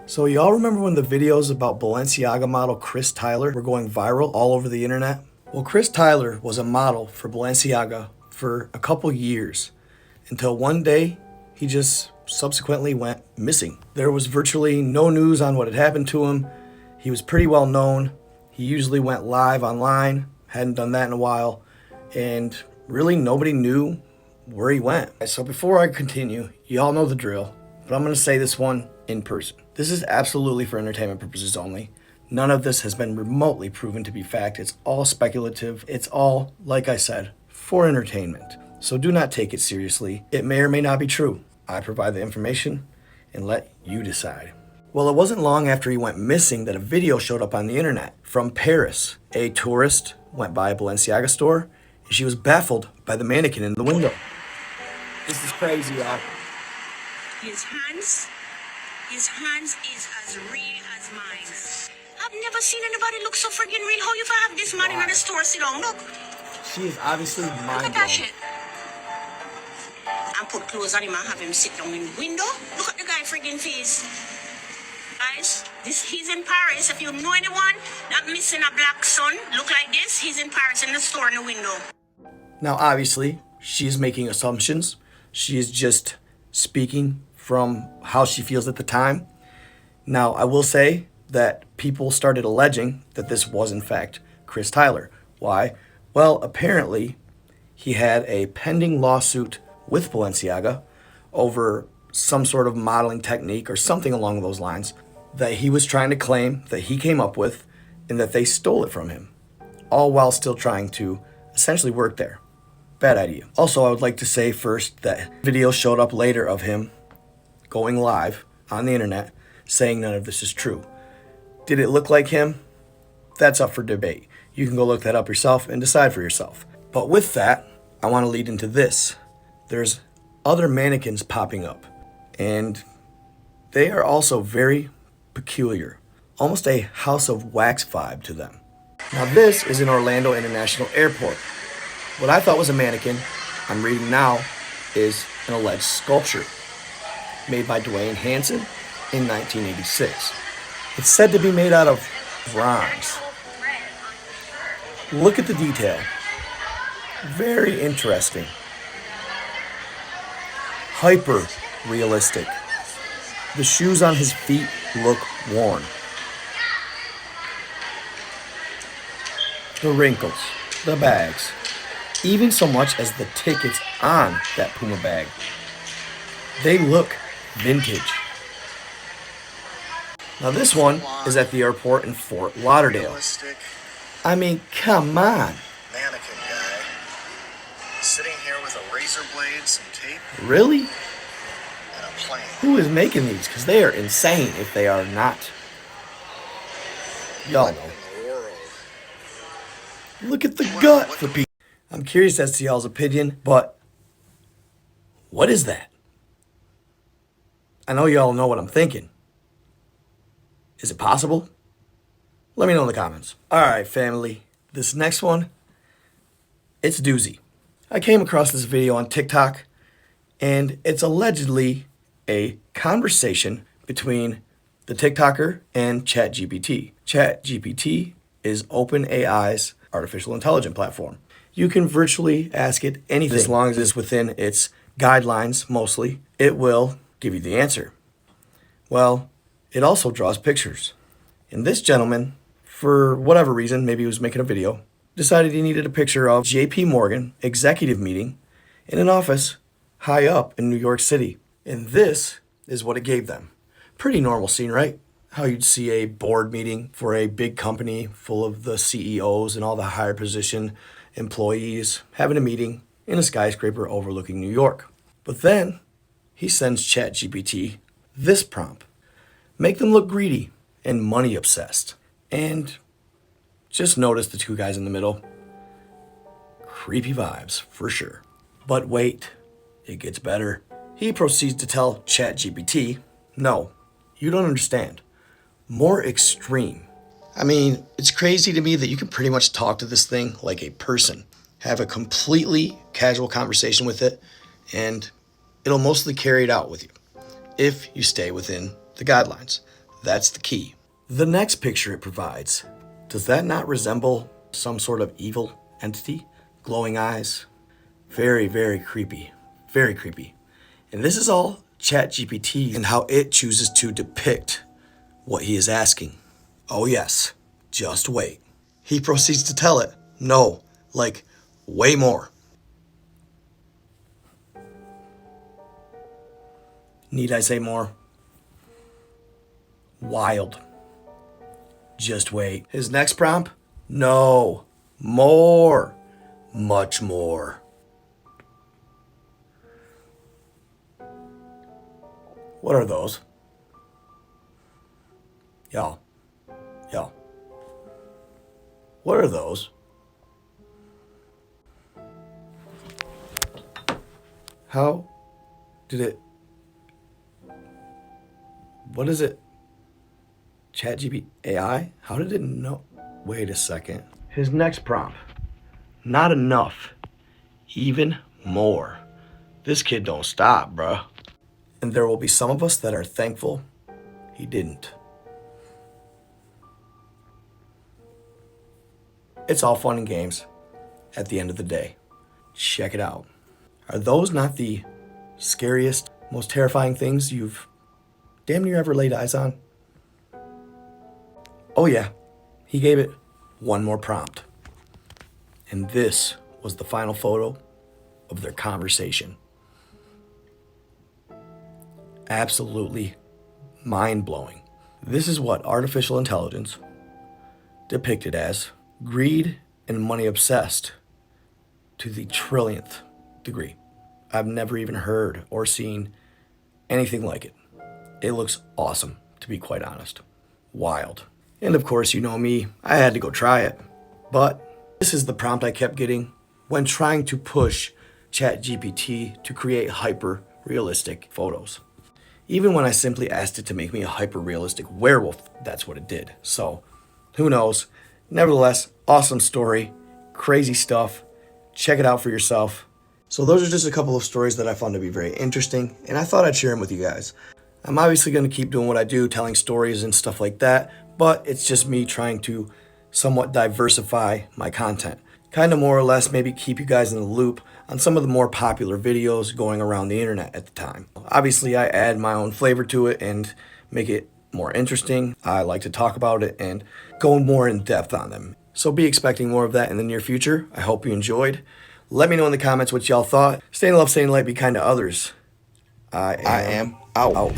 So y'all remember when the videos about Balenziaga model Chris Tyler were going viral all over the internet? Well, Chris Tyler was a model for Balenziaga for a couple years until one day he just subsequently went missing. There was virtually no news on what had happened to him. He was pretty well known. He usually went live online, hadn't done that in a while, and really nobody knew where he went. So before I continue, y'all know the drill, but I'm gonna say this one in person. This is absolutely for entertainment purposes only. None of this has been remotely proven to be fact. It's all speculative. It's all, like I said, for entertainment. So do not take it seriously. It may or may not be true. I provide the information and let you decide. Well, it wasn't long after he went missing that a video showed up on the internet from Paris. A tourist went by a Balenciaga store and she was baffled by the mannequin in the window. This is crazy, y'all. His hands is as real as mine. I've never seen anybody look so friggin' real. How you have this man in the store sit down? Look. She is obviously mind blown. Look at that shit. And put clothes on him and have him sit down in the window. Look at the guy friggin' face. Guys, he's in Paris. If you know anyone that missing a black son, look like this, he's in Paris in the store in the window. Now, obviously, she's making assumptions. She is just speaking from how she feels at the time. Now, I will say that people started alleging that this was, in fact, Chris Tyler. Why? Well, apparently, he had a pending lawsuit with Balenciaga over some sort of modeling technique or something along those lines that he was trying to claim that he came up with and that they stole it from him, all while still trying to essentially work there. Bad idea. Also, I would like to say first that video showed up later of him going live on the internet saying none of this is true. Did it look like him? That's up for debate. You can go look that up yourself and decide for yourself. But with that, I want to lead into this. There's other mannequins popping up, and they are also very peculiar, almost a House of Wax vibe to them. Now this is in Orlando International Airport. What I thought was a mannequin, I'm reading now, is an alleged sculpture made by Dwayne Hansen in 1986. It's said to be made out of bronze. Look at the detail. Very interesting. Hyper realistic. The shoes on his feet look worn. The wrinkles, the bags, even so much as the tickets on that Puma bag. They look vintage. Now this one is at the airport in Fort Lauderdale. Realistic I mean, come on. mannequin guy sitting here with a razor blade, some tape, Really? and a plane. Who is making these? Because they are insane if they are not. Y'all know. In the world. Look at the gut for people. I'm curious as to y'all's opinion, but what is that? I know y'all know what I'm thinking. Is it possible? Let me know in the comments. All right, family. This next one, it's a doozy. I came across this video on TikTok, and it's allegedly a conversation between the TikToker and Chat GPT. Chat GPT is OpenAI's artificial intelligence platform. You can virtually ask it anything as long as it's within its guidelines, mostly. It will give you the answer. Well, it also draws pictures. And this gentleman, for whatever reason, maybe he was making a video, decided he needed a picture of JP Morgan executive meeting in an office high up in New York City. And this is what it gave them. Pretty normal scene, right? How you'd see a board meeting for a big company full of the CEOs and all the higher position employees having a meeting in a skyscraper overlooking New York. But then he sends ChatGPT this prompt. Make them look greedy and money obsessed. And just notice the two guys in the middle. Creepy vibes, for sure. But wait, it gets better. He proceeds to tell ChatGPT, no, you don't understand. More extreme. I mean, it's crazy to me that you can pretty much talk to this thing like a person. Have a completely casual conversation with it, and it'll mostly carry it out with you if you stay within the guidelines. That's the key. The next picture it provides, does that not resemble some sort of evil entity? Glowing eyes? Very, very creepy. Very creepy. And this is all Chat GPT and how it chooses to depict what he is asking. Oh yes, just wait. He proceeds to tell it, no, like way more. Need I say more? Wild. Just wait. His next prompt? No, more. Much more. What are those? Y'all. What are those? How did it... What is it? Chat GPT AI? How did it know? Wait a second. His next prompt. Not enough. Even more. This kid don't stop, bruh. And there will be some of us that are thankful he didn't. It's all fun and games at the end of the day. Check it out. Are those not the scariest, most terrifying things you've damn near ever laid eyes on? Oh yeah, he gave it one more prompt. And this was the final photo of their conversation. Absolutely mind-blowing. This is what artificial intelligence, depicted as greed and money obsessed to the trillionth degree. I've never even heard or seen anything like it. It looks awesome, to be quite honest. Wild. And of course, you know me, I had to go try it. But this is the prompt I kept getting when trying to push Chat GPT to create hyper-realistic photos. Even when I simply asked it to make me a hyper-realistic werewolf, that's what it did. So, who knows? Nevertheless, awesome story, crazy stuff. Check it out for yourself. So those are just a couple of stories that I found to be very interesting, and I thought I'd share them with you guys. I'm obviously going to keep doing what I do, telling stories and stuff like that, but it's just me trying to somewhat diversify my content. Kind of more or less maybe keep you guys in the loop on some of the more popular videos going around the internet at the time. Obviously, I add my own flavor to it and make it more interesting. I like to talk about it and go more in depth on them. So be expecting more of that in the near future. I hope you enjoyed. Let me know in the comments what y'all thought. Stay in love, stay in light, be kind to others. I am out.